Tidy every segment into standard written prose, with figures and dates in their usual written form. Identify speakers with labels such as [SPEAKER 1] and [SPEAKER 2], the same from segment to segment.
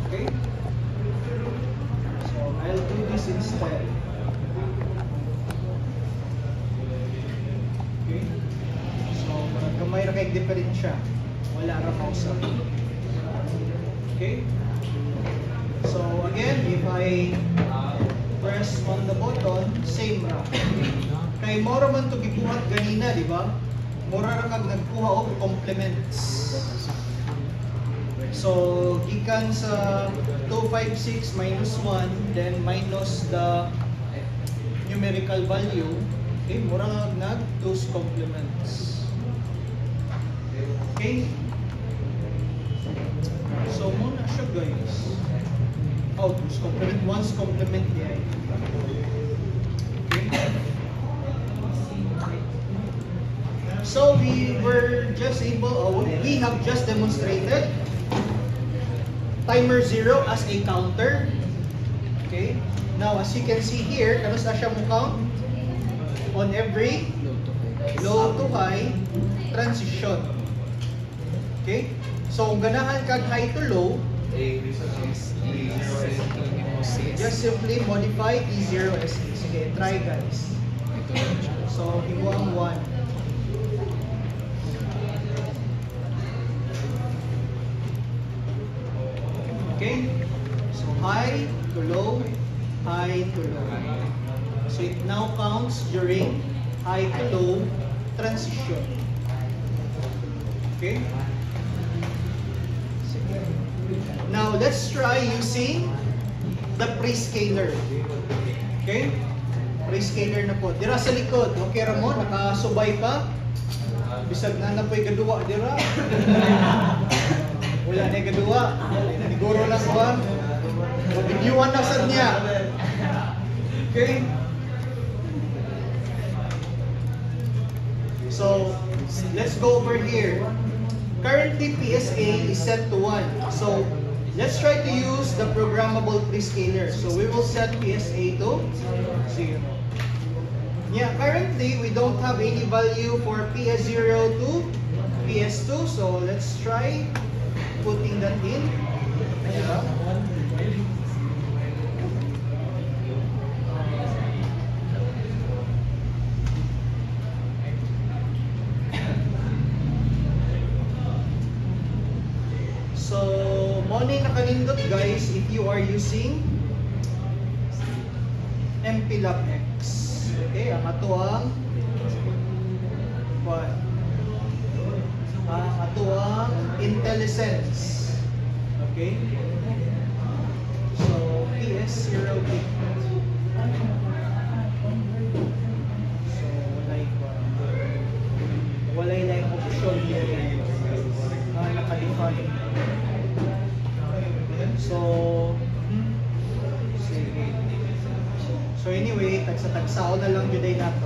[SPEAKER 1] Okay? So I'll do this instead. Okay? So gamay ra kay diferensya. Wala ra kausa. Okay? So again, if I press on the button, same ra. Kay mora man to gibuhat ganina, di ba? Mora ra kag nagkuha og complements. So gikan sa 256 minus 1, then minus the numerical value, okay, mura kag nag 2's complements. Okay? So muna siya guys. Oh, 2's complement, 1's complement diay. Okay? So we were just able, we have just demonstrated timer 0 as a counter. Okay? Now as you can see here, kanos na siya mo count? On every low to high transition. Okay? So kung ganahan kag high to low, just simply modify E0 SE. Sige, try guys. So himuang 1. Okay? So high to low, high to low. So it now counts during high to low transition. Okay? Now let's try using the prescaler. Okay? Prescaler na po. Dira sa likod, okay ra mo, nakasubay pa. Bisag na napoy gaduwa dira. Wala na gaduwa. Siguro lang ba? Mabigyuan na sad niya. Okay? So, let's go over here. Currently, PSA is set to 1. So, let's try to use the programmable prescaler. So, we will set PSA to 0. Yeah, currently, we don't have any value for PS0 to PS2. So, let's try putting that in. Yeah. So, money nakalindot guys if you are using MPLAB X. Okay, ang ato ang what? Ang ato ang IntelliSense. Okay? So, PS08. So, walay na yung option here na naka-define. So, sige. So anyway, tagsa-tagsao na lang juday nato.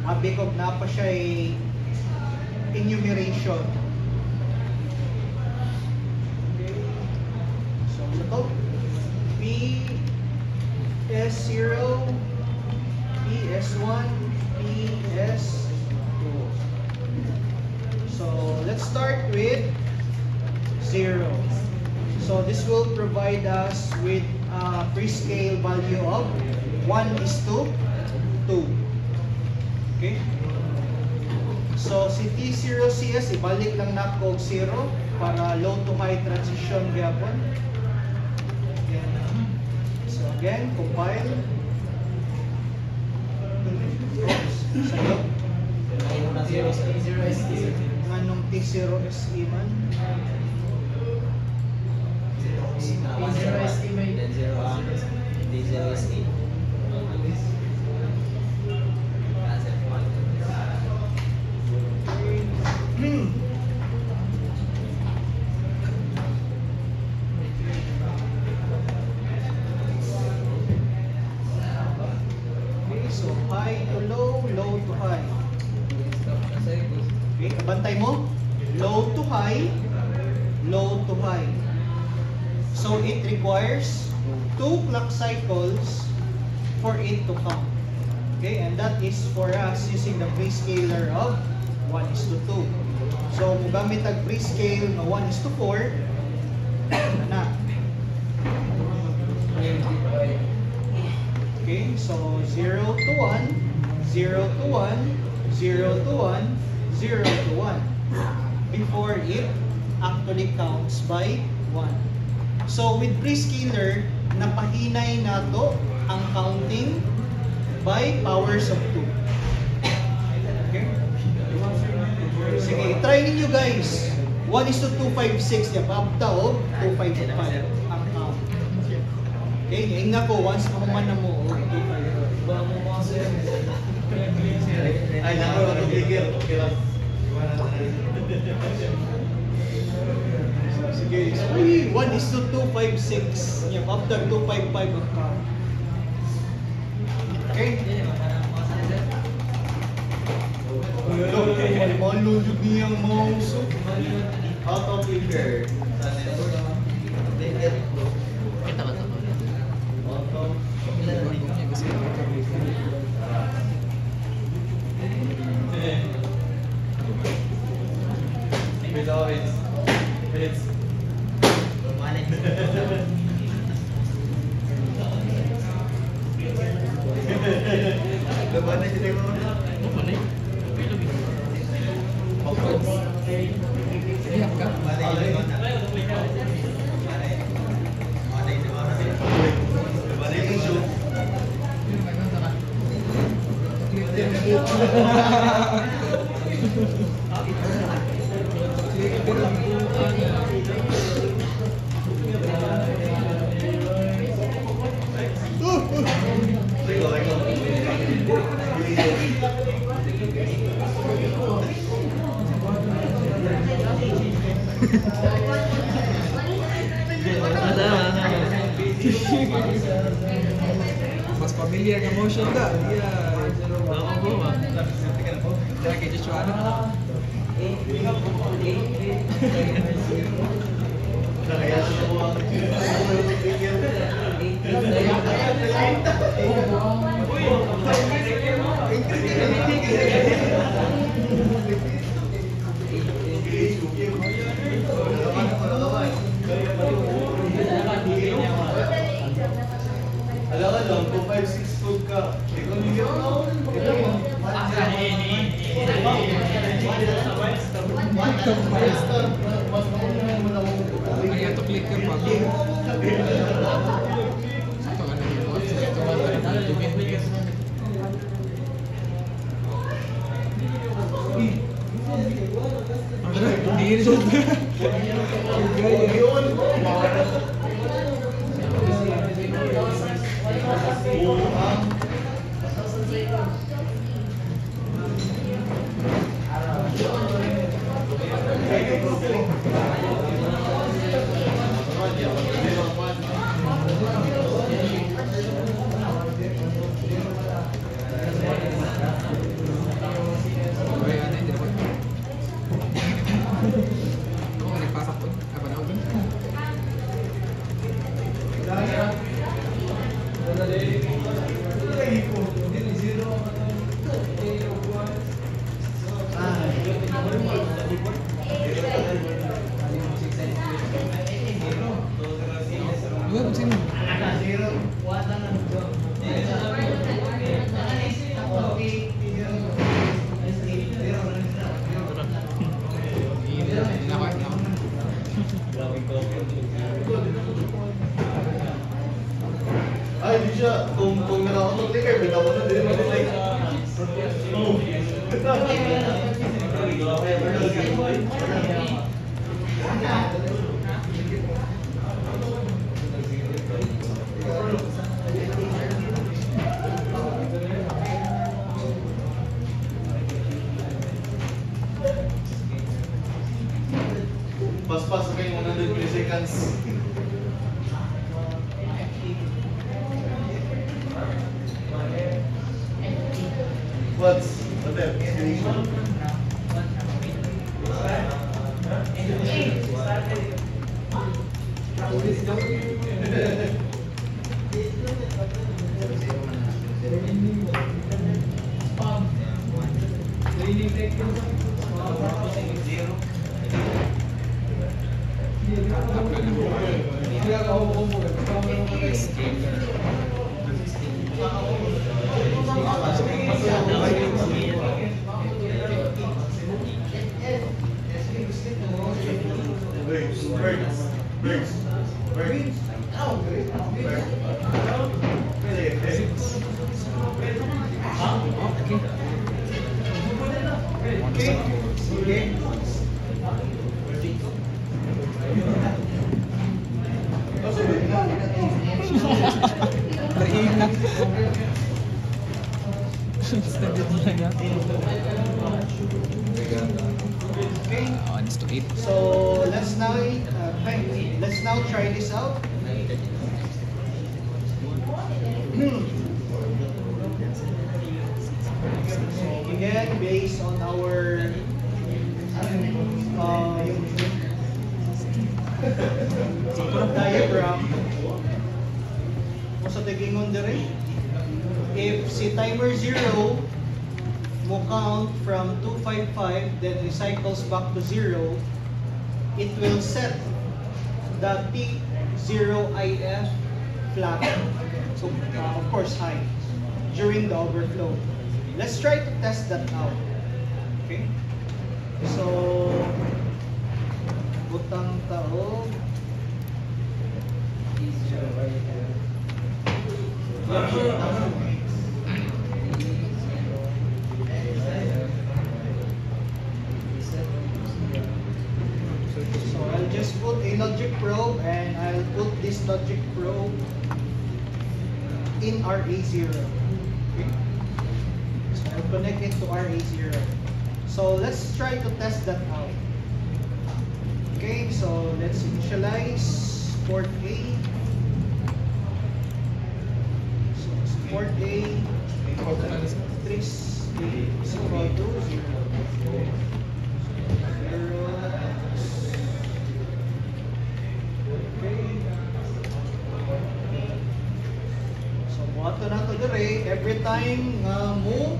[SPEAKER 1] Abi ko na pa siya ay enumeration. Okay. So ito PS0, PS1, PS2. So let's start with 0. So this will provide us with a prescale value of 1:2. Okay? So si T0CS ibalik lang na ko 0 para low to high transition gyapon. So again, compile. Sayo. Anong T0SE man?
[SPEAKER 2] T0SE may T0SE.
[SPEAKER 1] Okay, so high to low, low to high. Okay, kabantay mo? Low to high, low to high. So it requires 2 clock cycles for it to count. Okay, and that is for us using the prescaler of 1:2. So mugamit ang prescale na 1:4 na. So 0 to 1, 0 to 1, 0 to 1, 0 to 1. Before it actually counts by 1. So with prescaler, napahinay na to ang counting by powers of 2. Okay? Sige, try ninyo guys. 1 is to 256. Yan, pabta o 255 ang count. Okay, ngayon na ko, once makuman na mo, 255.
[SPEAKER 2] Ay, nakakapagigil. Okay lang.
[SPEAKER 1] Sige, so 1 is to 256. Yan, after 255 ang count. Okay? Malulog niyang mouse.
[SPEAKER 2] Auto clicker.
[SPEAKER 3] Kita ba ito?
[SPEAKER 2] Auto. It's Lebanon jadi mana?
[SPEAKER 3] Mana? Siap kan?
[SPEAKER 4] Mas familiar ng motion ka. Yeah.
[SPEAKER 3] Ako ba?
[SPEAKER 4] Lagi dito ano?
[SPEAKER 2] Kaya semua Alam ka dong, 256 food ka. Ikaw niyo ako.
[SPEAKER 4] Kaya to clicker pa. Ito ka na yung watch. Ito ka na yung tugin. Hindi rin
[SPEAKER 2] Ay, di siya. Kung nakakapag-clicker, bitaw mo na din mag-like. Oh. Pas-pas kayo 100 milliseconds. What's that?
[SPEAKER 4] Berinak. Standard lang yan. It's to 8.
[SPEAKER 1] So let's now try this out. So again, based on our diagram, mo sa tigingon dire, if si timer 0 mo count from 255, then recycles back to 0, it will set the T0IF flag, so of course high, during the overflow. Let's try to test that out. Okay? So, butang taog. So I'll just put a logic probe and I'll put this logic probe in RA0. Okay? So I'll connect it to RA0. So let's try to test that out. Okay, so let's initialize port A. So port A, trace A is equal to 0. So wato na to dire every time nga mo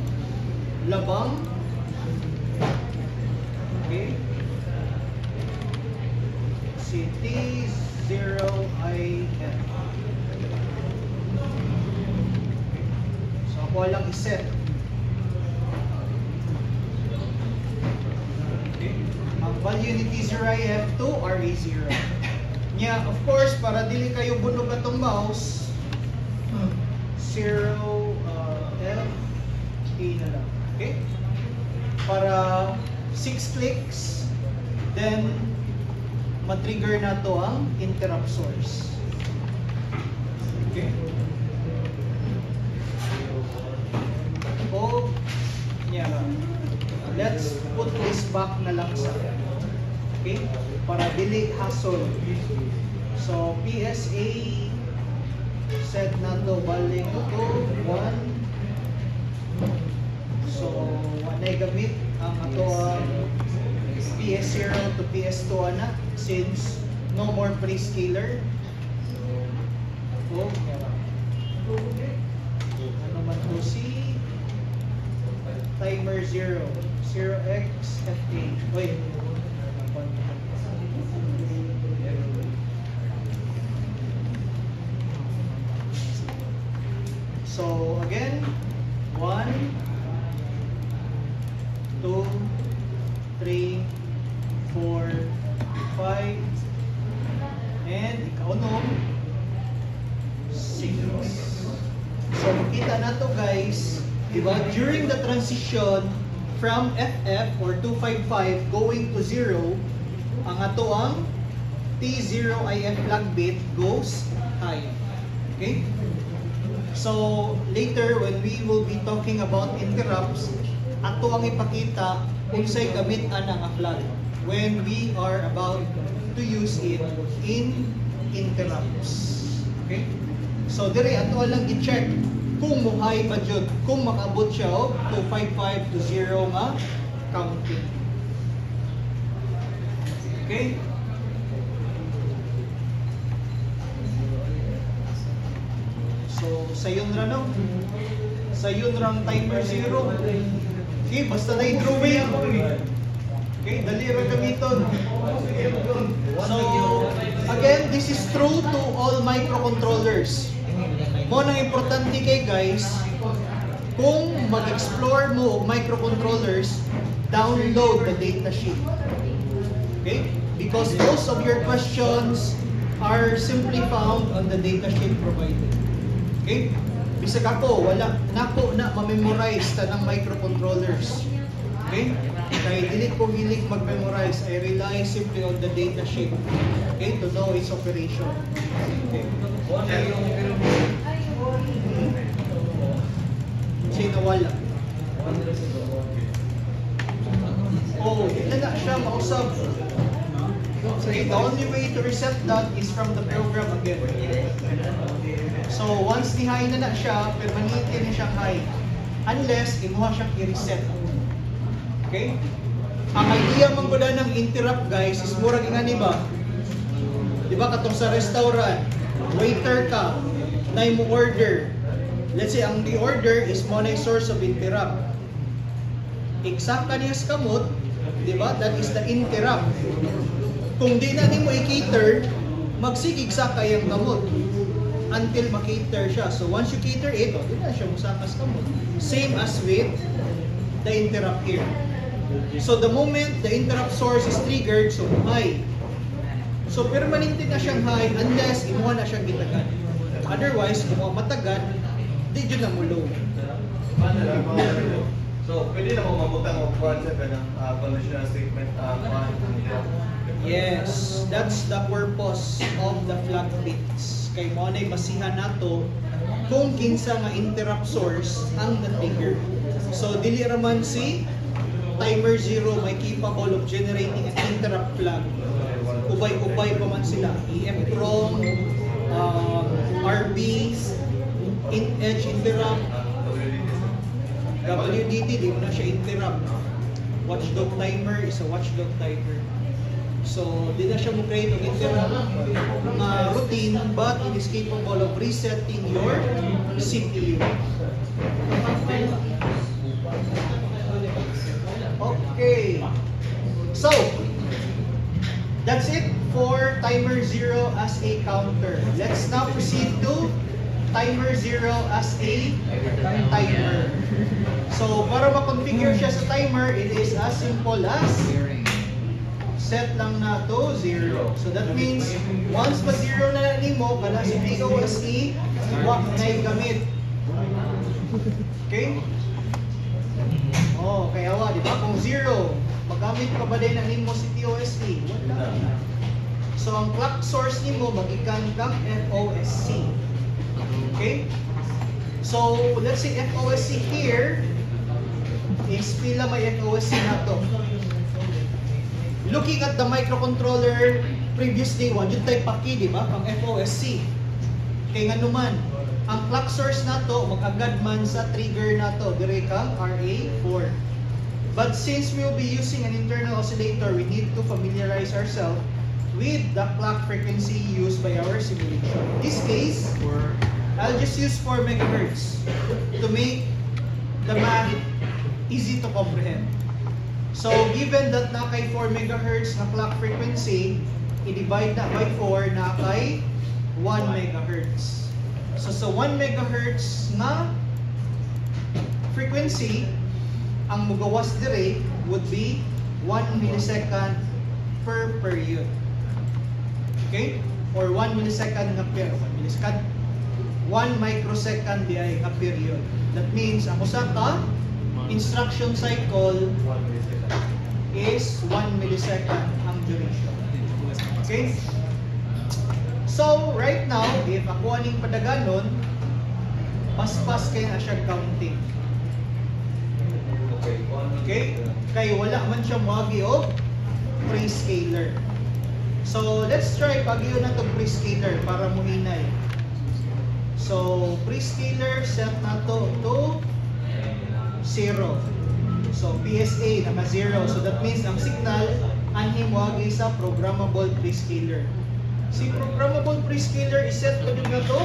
[SPEAKER 1] labang, okay, si T0IF. So ako lang iset. Okay. Ang value ni T0IF to RA0. Yeah, of course, para dili kayo bunog atong mouse, 0 F A na lang. Okay? Para 6 clicks, then matrigger na to ang interrupt source. Okay? O, yeah. Let's put this back na lang sa, okay? Para dili hassle. So, PSA set na to balik to 1. So, wanay gamit ang ato ang PS0 to PS2 na since no more prescaler. So, ano man to si timer 0 0xFA. Wait. So again, 1, 2, 3, 4, 5, and ikaw no, 6. So makita na to guys, diba? During the transition from FF or 255 going to 0, ang ato ang T0IF flag bit goes high. Okay? So later when we will be talking about interrupts, ato ang ipakita unsay gamit ana nga flag when we are about to use it in interrupts. Okay? So dire ato lang i-check kung muhay pa jud, kung makaabot siya og 255 to 0 nga counting. Okay? So, sayon ra no? Sayon rang timer 0. Okay, basta na i-drawing. Okay, dali ra gamiton. So, again, this is true to all microcontrollers. mo nang importante kay guys, kung mag-explore mo og microcontrollers, download the datasheet. Okay? Because most of your questions are simply found on the datasheet provided. Okay? Bisag ako, wala nako na ma-memorize tanang microcontrollers. Okay? Kaya dili ko hilig mag-memorize. I rely simply on the datasheet. Okay? To know its operation. Okay? Sino wala? Oh, hindi na siya mausap. Okay, the only way to reset that is from the program again. So, once ni-high na siya, permanente na siyang high. Unless, imuha siyang i-reset. Okay? Ang idea man ko na ng interrupt, guys, is murag ingani ba? Diba katong sa restaurant, waiter ka, na mo order. Let's say, ang the-order is mo na source of interrupt. Exact ka niya sa kamot, diba? That is the interrupt. Kung di na mo i-cater, magsigig sa kayang kamot until ma-cater siya. So once you cater it, di na siya musakas kamot. Same as with the interrupt here. So the moment the interrupt source is triggered, so high. So permanente na siyang high unless imuha na siyang gitagan. Otherwise, kung matagan, di dyan na mo low.
[SPEAKER 2] So, pwede na mo mamutang o concept ng conditional statement
[SPEAKER 1] Yes, that's the purpose of the flag bits. Kay mo na'y basihan nato kung kinsa nga interrupt source ang na-trigger. So, dili raman si timer 0 may capable of generating an interrupt flag. Ubay-ubay pa man sila. EEPROM, RB, edge interrupt, WDT, di mo na siya interrupt. Watchdog timer is a watchdog timer. So, di na siya mo create ng interrupt routine, but it is capable of resetting your CPU. Okay. So, that's it for timer 0 as a counter. Let's now proceed to timer 0 as a timer. So, para ma-configure siya sa timer, it is as simple as set lang na to 0. So, that means, once ma-0 na nimo, kana si TOSE, wag na gamit. Okay? Oh, kaya wa, di ba? Kung 0, magamit pa ba din na nimo si TOSE? Wala. So, ang clock source nimo, magikan kang FOSC. Okay? So, let's say FOSC here is pila may FOSC na to. Looking at the microcontroller previously, one yung type paki, di ba? Pang FOSC. Kaya nga naman, ang clock source na to, mag-agad man sa trigger na to, dire kang RA4. But since we will be using an internal oscillator, we need to familiarize ourselves with the clock frequency used by our simulation. In this case, I'll just use 4 MHz to make the math easy to comprehend. So, given that na kay 4 MHz na clock frequency, i-divide na by 4 na kay 1 MHz. So, sa 1 MHz na frequency, ang mugawas dire would be 1 millisecond per period. Okay? Or 1 millisecond nga per 1 millisecond. 1 microsecond di ay nga period. That means, ang usa ka instruction cycle is 1 millisecond ang duration. Okay? So, right now, if ako aning padaganon, pas-pas kayo na siya counting. Okay? Kaya wala man siya magi o prescaler. So, let's try pag-iyo na itong prescaler para muhinay. So, prescaler set na to 0. So, PSA naka 0. So, that means ang signal anhim wagi sa programmable prescaler. Si programmable prescaler is set to na to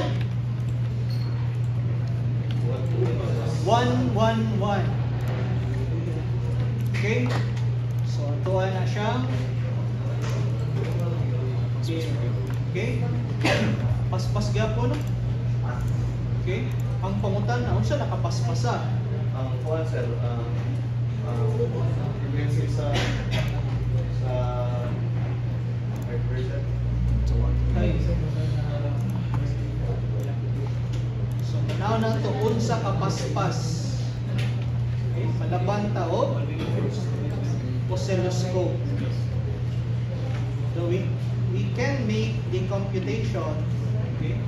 [SPEAKER 1] 111. Okay? So, tuwa na siya. Okay? Pas-pas gapo, no? Okay? Ang pangutan na unsa nakapaspasa.
[SPEAKER 2] Ang kuhan sir, frequency sa version.
[SPEAKER 1] Okay. So manaw na to unsa kapaspas. Okay, malaban ta og oscilloscope. So we can make the computation. Okay.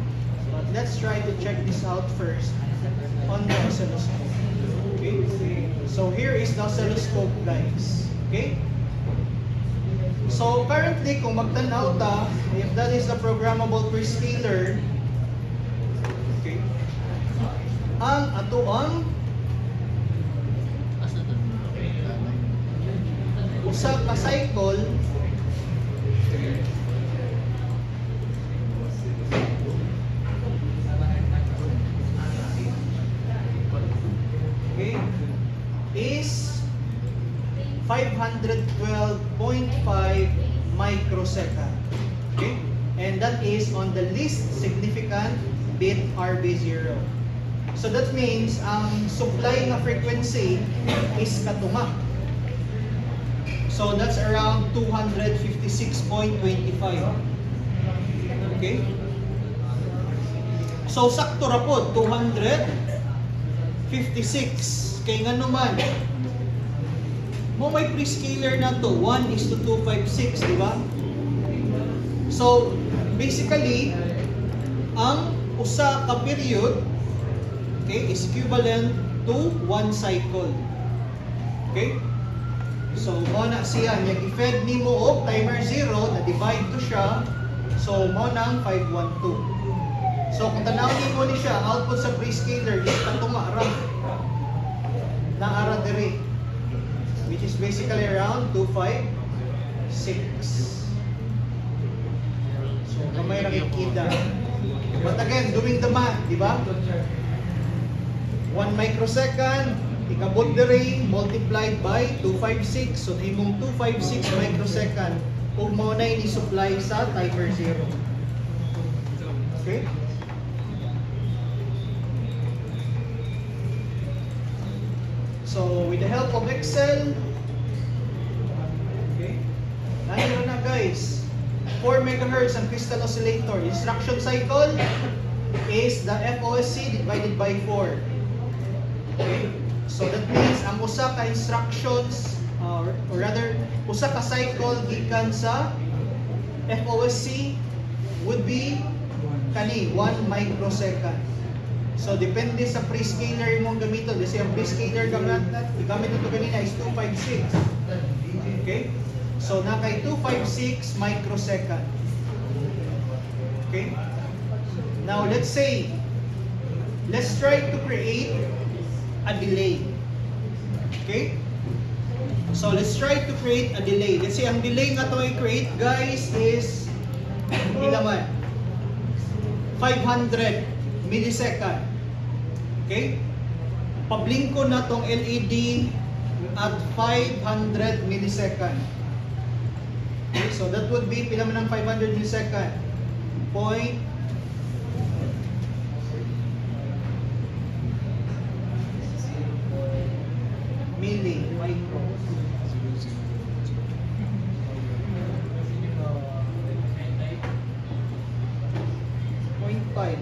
[SPEAKER 1] But let's try to check this out first on the oscilloscope. Okay. So here is the oscilloscope, guys. Okay. So currently, kung magtanaw ta, if that is the programmable prescaler, okay, ang atoang
[SPEAKER 3] Asa to?
[SPEAKER 1] usa ka cycle okay, is 512.5 microsecond. Okay? And that is on the least significant bit RB0. So that means ang supply na frequency is katunga. So that's around 256.25. Okay? So sakto ra pod 256 kay ngano man mo may prescaler na to 1:256, di ba? So basically ang usa ka period, okay, is equivalent to 1 cycle. Okay? So mo na siya nya i-fed nimo og timer 0 na divide to siya. So mo nang 512. So kung tanawin mo ni siya output sa prescaler is katunga ra na ara dire, which is basically around 256. So kamay ra kita. But again, doing the math, di ba? 1 microsecond, ikabot dire multiplied by 256. So imong 256 microsecond ug mao na ni supply sa timer 0. Okay? So with the help of Excel, okay, nandiyan na guys, 4 MHz ang crystal oscillator. Instruction cycle is the FOSC divided by 4. Okay, so that means ang usa ka instructions, or rather, usa ka cycle gikan sa FOSC would be kani 1 microsecond. So depende sa prescaler mong gamiton. Kasi ang prescaler gamit ito kanina is 256. Okay? So nakay 256 microsecond. Okay? Now let's say, let's try to create a delay. Okay? So let's try to create a delay. Let's say ang delay nga to i-create guys is ilaman 500 millisecond. Okay? Pablingko na tong LED at 500 millisecond. Okay, so that would be pila man ang 500 millisecond. Point milli micro. Point 5.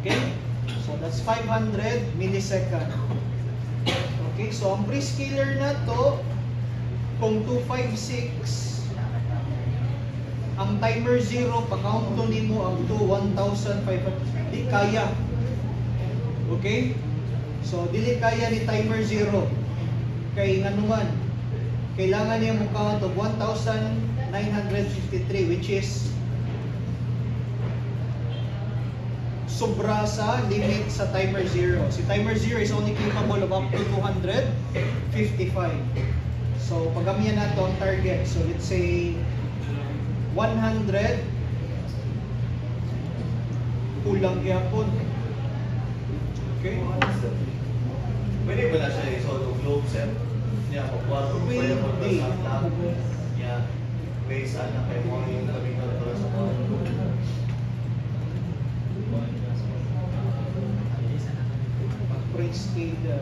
[SPEAKER 1] Okay? So that's 500 millisecond. Okay, so ang prescaler na to, kung 256, ang timer 0, pa-count to nimo ang 1,500. Di kaya. Okay? So, dili kaya ni timer 0. Kay nganuman, kailangan niya mo count of 1,953, which is sobra sa limit sa timer 0. Si timer 0 is only capable of up to 255. So, pagamihan nato ang target. So, let's say 100 kulang gyapon. Okay?
[SPEAKER 2] Pwede ba na siya isolong globe set? Niya, pagkuhan ko
[SPEAKER 1] Pwede.
[SPEAKER 2] pwede mo sa lang. Niya, based on na kay mo yung gamitin ko sa mga.
[SPEAKER 1] pre-scaled 395.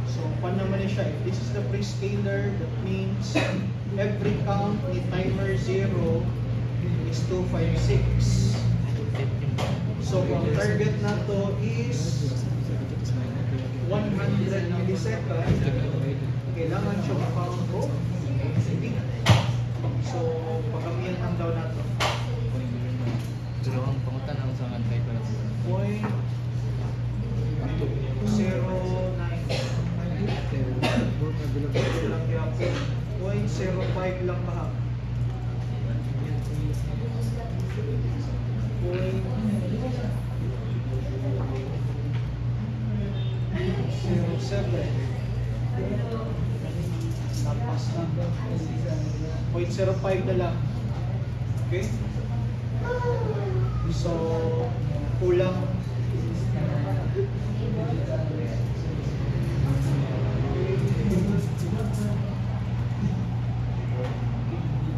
[SPEAKER 1] So, pan naman siya. If this is the pre-scaler, that means every count ni timer 0 is 256. So, ang target na to is 100 milliseconds. Kailangan siya makount ko. So, pagkamiyan lang daw na to.
[SPEAKER 3] Pero ang pangutan ang sangan kay para sa
[SPEAKER 1] 0.09. Lang yapon. 0.05 lang bahag. 0.07. Tapas na. 0.05 na lang. Okay? So, kulang.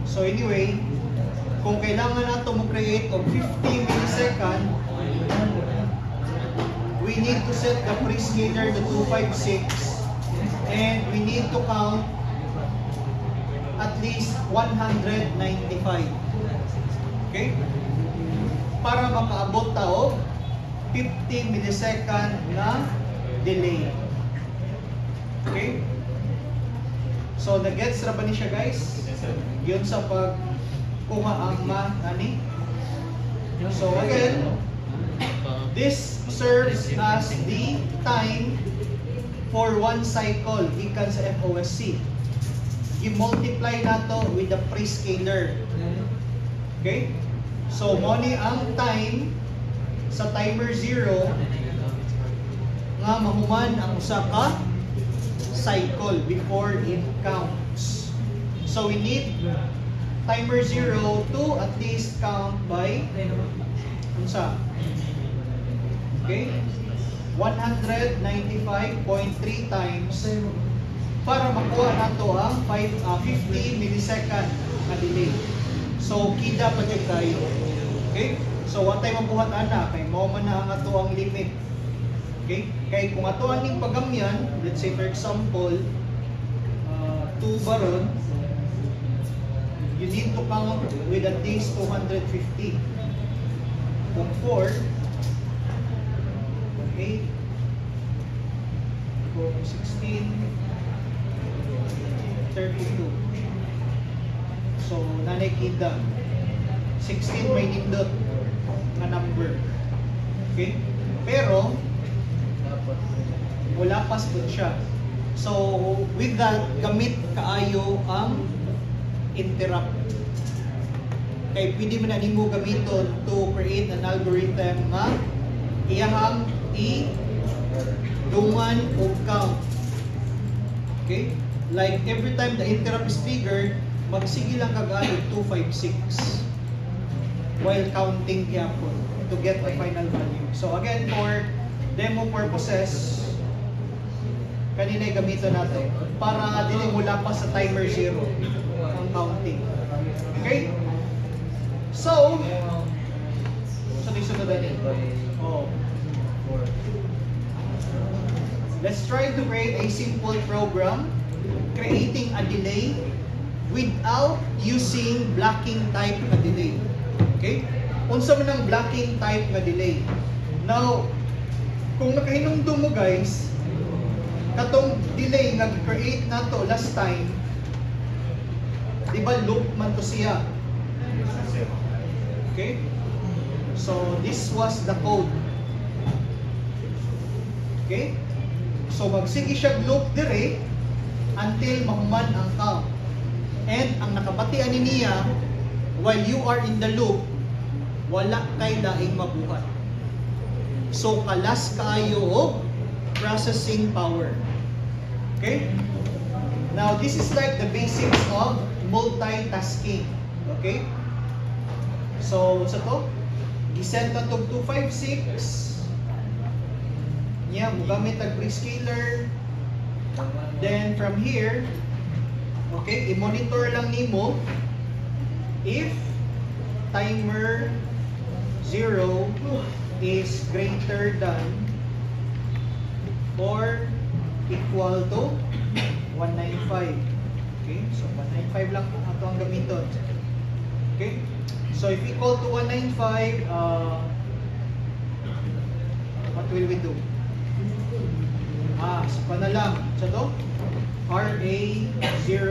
[SPEAKER 1] So anyway, kung kailangan nato mag-create of 50 millisecond, we need to set the pre-scaler to 256 and we need to count at least 195. Okay? Para makaabot tao 50 millisecond na delay. Okay? So, nag-gets ra ba ni siya, guys? Yun sa pagkuha ang ani. So, again, this serves as the time for one cycle gikan sa FOSC. I-multiply nato with the pre-scaler. Okay? So, mo ni ang time sa timer 0 nga mahuman ang usa ka cycle before it counts. So, we need timer 0 to at least count by unsa? Okay? 195.3 times para makuha nato ang 50 millisecond na delay. So, kita pa dyan tayo. Okay? So, what tayo mabuhat ana? Kay mo man na ang ato ang limit. Okay? Kaya kung ato aning pagamyan, let's say for example, 2 baron, you need to count with at least 250. Kung 4, kung 8, kung 16, 32. So, nanay kita. 16 may nindot na number. Okay? Pero, wala pas po siya. So, with that, gamit kaayo ang interrupt. Kaya pwede mo na nimo gamiton to create an algorithm nga iyahang i-dungan o count. Okay? Like, every time the interrupt is triggered, magsige lang kag-ayo 256 while counting yapon to get the final value. So again, for demo purposes, kanina gamiton natin para dili mula pa sa timer 0 ang counting. Okay? So, sunod-sunod din. Oh. Let's try to create a simple program creating a delay without using blocking type na delay. Okay? Unsa man ang blocking type na delay? Now, kung nakahinumdum mo guys, katong delay nga create nato last time, di ba loop man to siya? Okay? So, this was the code. Okay? So, magsige siya loop dire until mahuman ang count. And ang nakabatian niya, while you are in the loop, wala kay daing mabuhat. So, kalas kayo og processing power. Okay? Now, this is like the basics of multitasking. Okay? So, sa to, giset na to 256. niya mo gamit ang prescaler. Then from here, okay, i-monitor lang nimo if timer 0 is greater than or equal to 195. Okay, so 195 lang ato ang gamiton. Okay, so if equal to 195, what will we do? So pa na lang. So to, RA0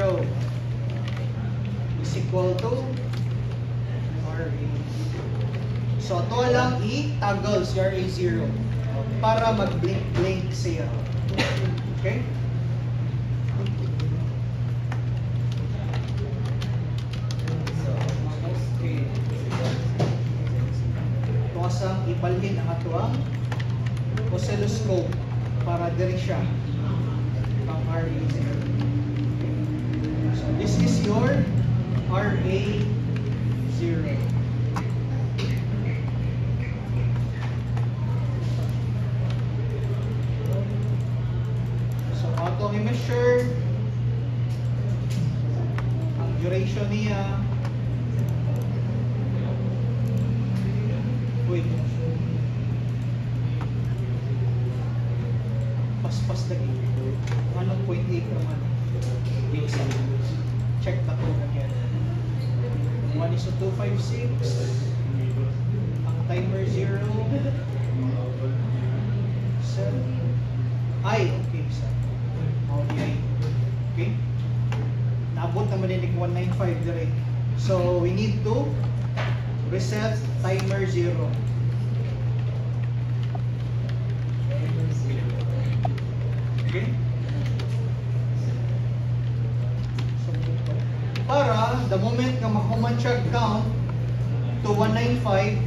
[SPEAKER 1] is equal to RA. So ito lang i-toggle si RA0 para mag-blink-blink siya. Okay? Ito asang ibalhin ang atuang oscilloscope para diri siya ang RA0. So this is your RA0. So auto i-measure ang duration niya. Wait. Pas lagi. Anong 0.8 naman? Check na po again. 1:256. Ang timer 0. 7. Ay, okay. Okay. Naabot naman din 195 direct. So, we need to reset timer 0. Okay? So, para the moment nga mahuman siya count to 195,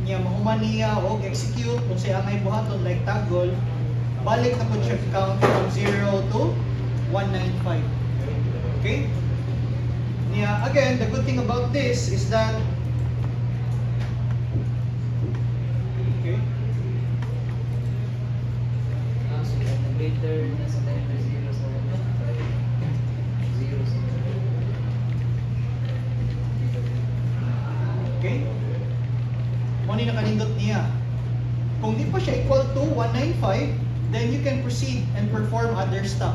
[SPEAKER 1] niya mahuman niya o execute kung siya angay buhaton like toggle, balik na po siya count from 0 to 195. Okay? Niya, again, the good thing about this is that
[SPEAKER 4] Greater na sa timer 0 sa 195. 0 sa
[SPEAKER 1] okay? Muna na kanindot niya. Kung di pa siya equal to 195, then you can proceed and perform other stuff.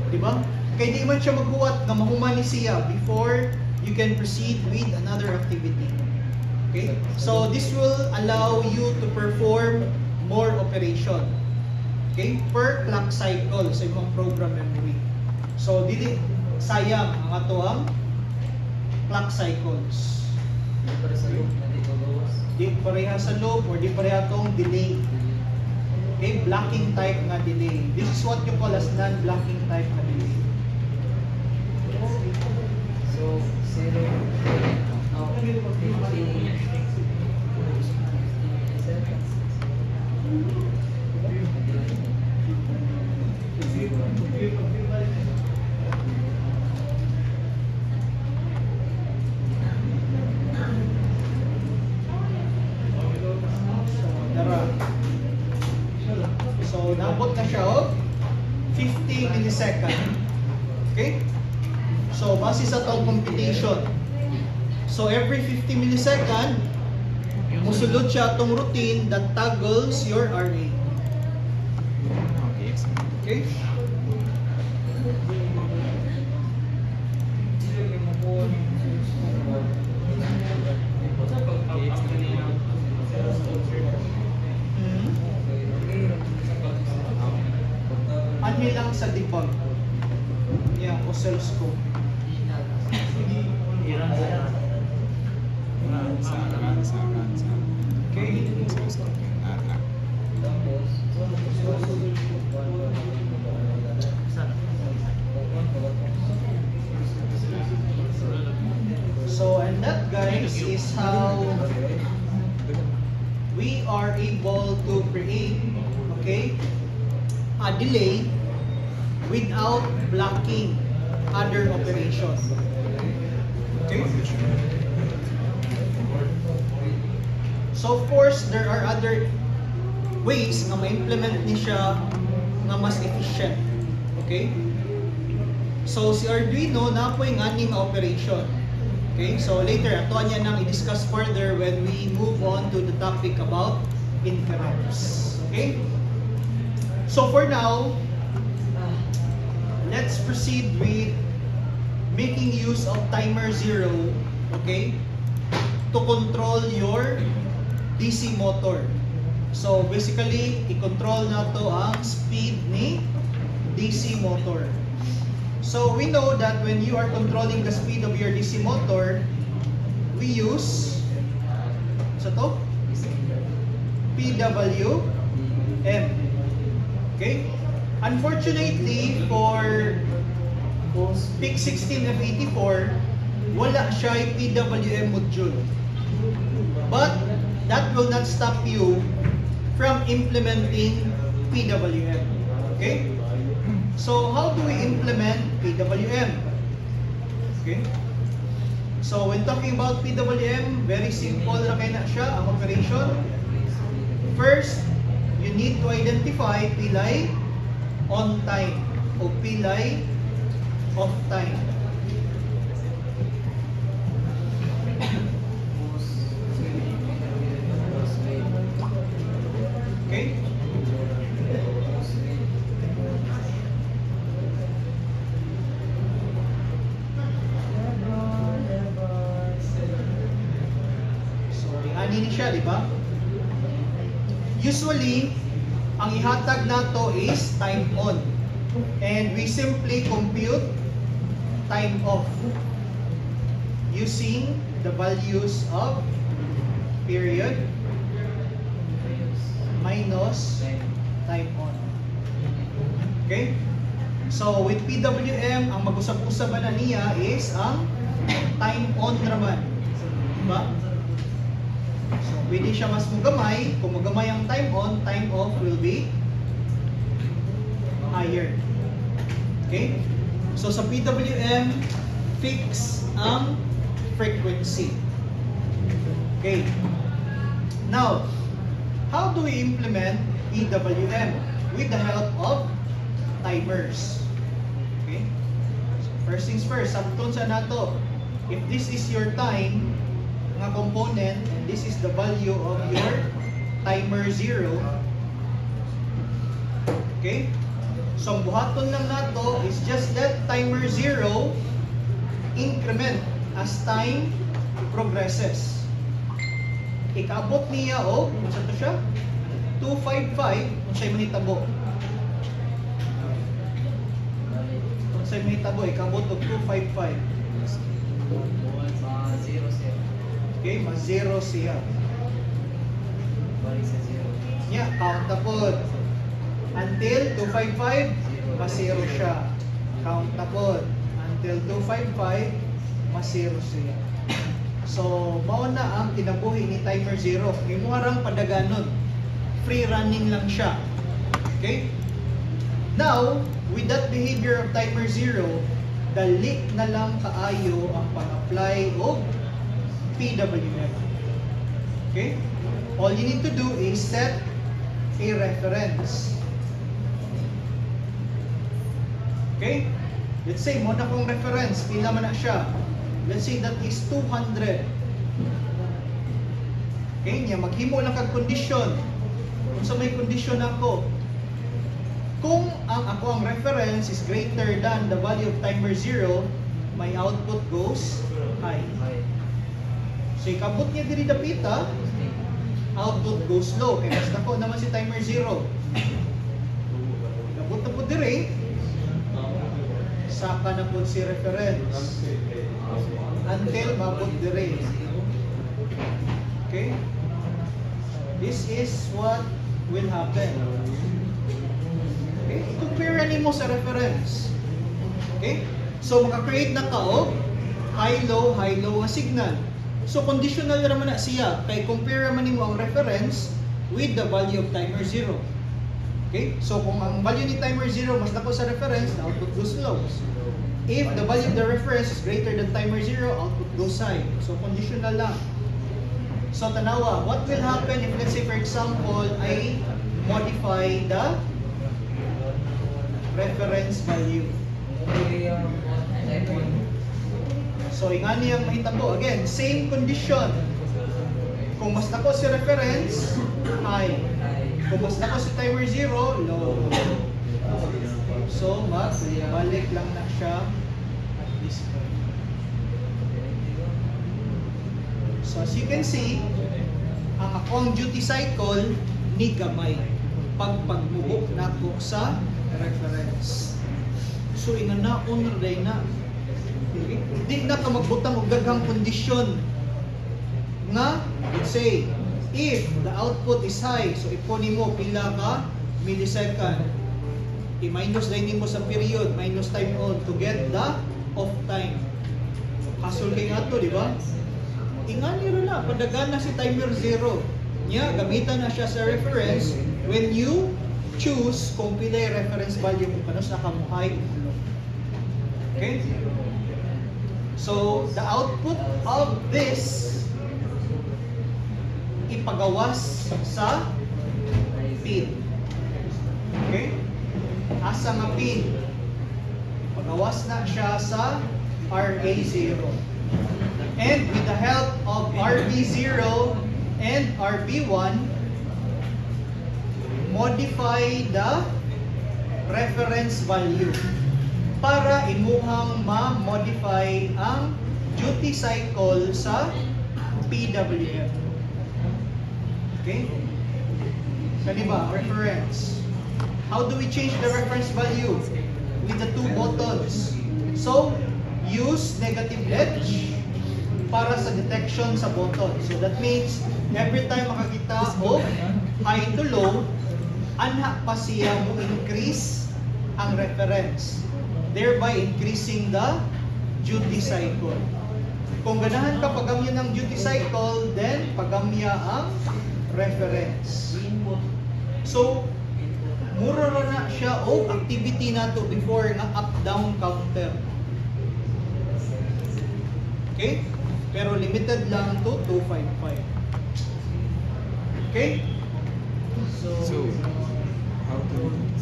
[SPEAKER 1] Diba? Kaya di man siya maghuwat na mahuman ni siya before you can proceed with another activity. Okay? So this will allow you to perform more operation. Okay? Per clock cycle sa imong program memory. So dili sayang ang ato ang clock cycles.
[SPEAKER 4] para sa loop na dito gawas.
[SPEAKER 1] Di pareha sa loop or di pareha tong delay. Okay, blocking type nga delay. This is what you call as non-blocking type nga delay.
[SPEAKER 4] So, 0, 50 seconds.
[SPEAKER 1] So, naabot na siya og 50 millisecond. Okay? So, base sa tong computation. So, every 50 millisecond, musulod siya itong routine that toggles your RA. Okay? Anhi lang sa debug. Yeah, oscilloscope. Okay. So, and that, guys, is how we are able to create, okay, a delay without blocking other operations. Okay? So of course there are other ways nga ma-implement ni siya nga mas efficient. Okay? So si Arduino na po yung aning operation. Okay? So later, ato niya nang i-discuss further when we move on to the topic about interrupts. Okay? So for now, let's proceed with making use of timer 0, okay, to control your DC motor. So basically, i-control na to ang speed ni DC motor. So we know that when you are controlling the speed of your DC motor, we use to? PWM. Okay? Unfortunately, for PIC 16F84, wala siya yung PWM module. But that will not stop you from implementing PWM. Okay? So how do we implement PWM? Okay? So when talking about PWM, very simple na kaya na siya ang operation. First, you need to identify pilay on time o pilay off time. Okay? So, ani ni siya, di ba? Usually, ang ihatag nato is time on. And we simply compute time off using the values of period minus time on. Okay? So with PWM, ang mag-usap-usap na niya is ang time on naman. Diba? So pwede siya mas mugamay. Kung mugamay ang time on, time off will be higher. Okay? So sa PWM, fix ang frequency. Okay. Now, how do we implement PWM? With the help of timers. Okay? So first things first, sabton sa nato. If this is your time nga component and this is the value of your timer 0, okay? So ang buhaton lang nato is just let timer 0 increment as time progresses. Ikaabot niya o, ano to siya? 255, kung siya'y manitabo. Kung siya'y manitabo, ikaabot o 255. Okay, ma-0 siya. Yeah, count na po. Until 255, ma-0 siya. Count na po. Until 255, ma-0 siya. So, mauna ang kinabuhi ni timer 0. May muharang padaganon. Free running lang siya. Okay? Now, with that behavior of timer 0, dali na lang kaayo ang pag-apply of PWM. Okay? All you need to do is set a reference. Okay? Let's say, mo na kong reference. Pila man na siya. Let's say that is 200. Okay? Niya, maghimo lang kag kondisyon. Kung sa may kondisyon ako, kung ang reference is greater than the value of timer 0, my output goes high. So, ikabot niya diri dapita, output goes low. Kaya mas dako naman si timer 0. Ikabot na po diri, saka na po si reference. Until mabot diri. Okay? This is what will happen. Okay? Compare mo sa reference. Okay? So, maka-create na ka og high-low nga signal. So, conditional naman na siya. Kaya compare naman mo ang reference with the value of timer 0. Okay? So, kung ang value ni timer 0 mas dako sa reference, the output goes low. If the value of the reference is greater than timer 0, output goes high. So, conditional lang. So tanawa, what will happen if let's say for example I modify the reference value? So ingani ang mahitabo, again, same condition. Kung mas nako si reference, high. Kung mas nako si timer 0, low. So balik lang na siya at this point. So as you can see, ang akong duty cycle ni gamay pag pagbuhok nako sa reference. So ingana on day na. Hindi na ka magbutang og daghang kondisyon nga, let's say, if the output is high, so ipunin mo pila ka millisecond. I-minus din mo sa period, minus time on to get the off time. Hasul kay nga to, di ba? Ingani rin na, padagan na si timer 0. Nya, gamitan na siya sa reference when you choose kung pila yung reference value kung paano sa kamuhay. Okay? So, the output of this ipagawas sa pin. Okay? Asa nga pin? Pagawas na siya sa RA0. And with the help of RB0 and RB1, modify the reference value para imuhang ma-modify ang duty cycle sa PWM. Okay? Kani ba? Reference. How do we change the reference value? With the two buttons. So, use negative edge para sa detection sa button. So that means, every time makakita o high to low, anha pa siya mo increase ang reference, thereby increasing the duty cycle. Kung ganahan ka pagamya ng duty cycle, then pagamya ang reference. So, mura na siya o activity na to before nga up-down counter. Okay? Pero limited lang to 255. Okay?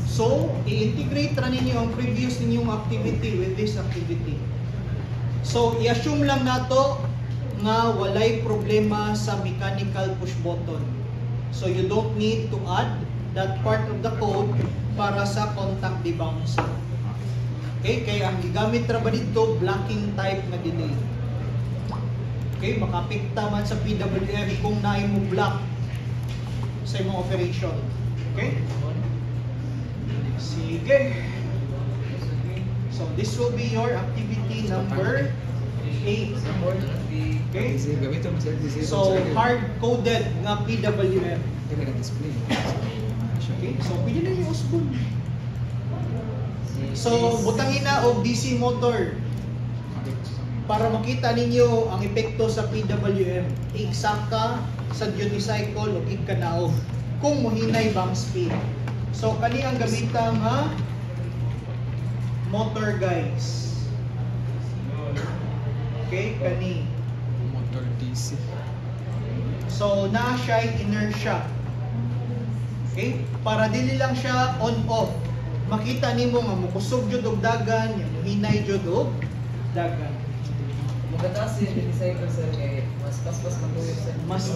[SPEAKER 1] So, i-integrate ra ninyo ang previous ninyong activity with this activity. So, i-assume lang nato nga walay problema sa mechanical push button. So, you don't need to add that part of the code para sa contact debounce. Okay? Kaya ang gigamit ra ba dito, blocking type na delay. Okay? Makapikta man sa PWM kung naay mo block sa imong operation. Okay? Sige. So, this will be your activity number 8. Okay? So, hard-coded nga PWM. Okay? So, pwede na yung usbon. So, butangin na og DC motor para makita ninyo ang epekto sa PWM. Eksaka sa duty cycle o ikanaog kung mohinay bang speed. So, kani ang gamitan nga motor, guys. Okay, kani.
[SPEAKER 3] Motor DC.
[SPEAKER 1] So, naa siya inertia. Okay? Para dili lang siya on-off. Makita nimo nga mukusog jud og dagan, hinay jud og dagan.
[SPEAKER 4] Magataas yung cycle sir kay mas paspas matuyo sir.
[SPEAKER 1] Mas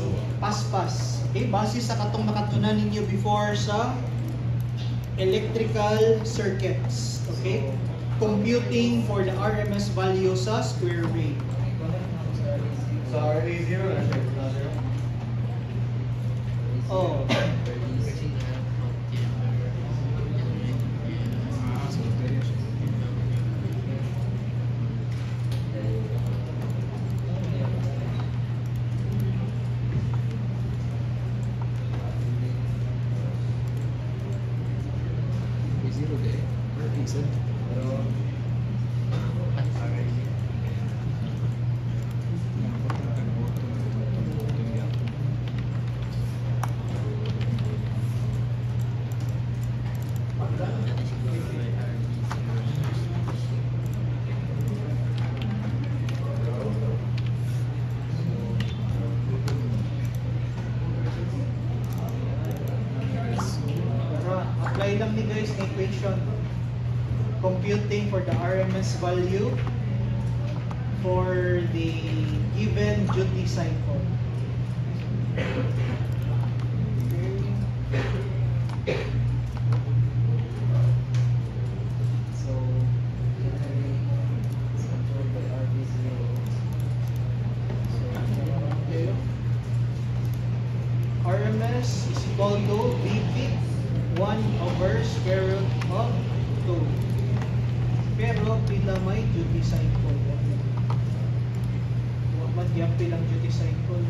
[SPEAKER 1] paspas. Okay, base sa katong nakatunan ninyo before sa electrical circuits. Okay? Computing for the RMS value sa square wave.
[SPEAKER 2] Sa RA0 na siya.
[SPEAKER 1] Oh. is the equation. Computing for the RMS value for the given duty cycle.
[SPEAKER 4] So, generally, it's controlled by RB0. So,
[SPEAKER 1] RMS is equal to BP 1 over square root of 2. Pero pila may duty cycle. Magyang pilang duty cycle.